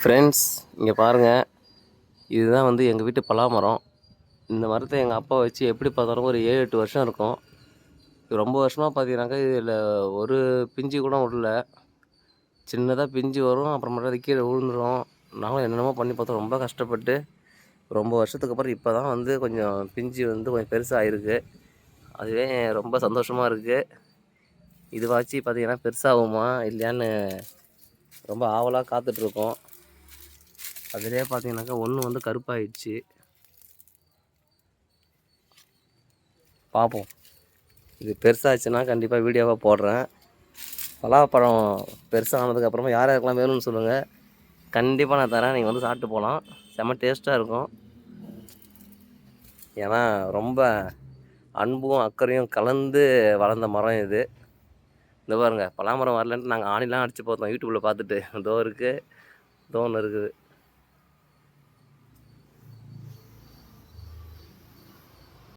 Friends, இங்கே பாருங்கள். இதுதான் வந்து எங்கள் வீட்டு பலாமரம். இந்த மரத்தை எங்கள் அப்பா வச்சு எப்படி பார்த்தாலும் ஒரு 7-8 வருஷம் இருக்கும். ரொம்ப வருஷமாக பார்த்தீங்கன்னாக்கா இதில் ஒரு பிஞ்சு கூட விடல. சின்னதாக பிஞ்சு வரும், அப்புறமேட்டு அது கீழே விழுந்துடும். நாங்களும் என்னென்னமோ பண்ணி பார்த்தோம், ரொம்ப கஷ்டப்பட்டு. ரொம்ப வருஷத்துக்கு அப்புறம் இப்போ தான் வந்து கொஞ்சம் பிஞ்சு வந்து கொஞ்சம் பெருசாக ஆயிருக்கு. அதுவே ரொம்ப சந்தோஷமாக இருக்குது. இதுவாச்சு பார்த்தீங்கன்னா பெருசாகுமா இல்லையான்னு ரொம்ப ஆவலாக காத்துட்ருக்கோம். அதிலே பார்த்தீங்கன்னாக்கா ஒன்று வந்து கருப்பாயிடுச்சு. பார்ப்போம். இது பெருசாச்சுன்னா கண்டிப்பாக வீடியோவாக போடுறேன். பலாப்பழம் பெருசானதுக்கப்புறமா யார் யாருக்கெல்லாம் வேணும்னு சொல்லுங்கள். கண்டிப்பாக நான் தரேன். நீங்கள் வந்து சாப்பிட்டு போகலாம். செம்ம டேஸ்ட்டாக இருக்கும். ஏன்னா ரொம்ப அன்பும் அக்கறையும் கலந்து வளர்ந்த மரம் இது. இந்த பாருங்க, பலாமரம் வரலன்ட்டு நாங்கள் ஆணிலாம் அடித்து பார்த்தோம் யூடியூப்பில் பார்த்துட்டு. இதோ இருக்குது, இதோ ஒன்று இருக்குது.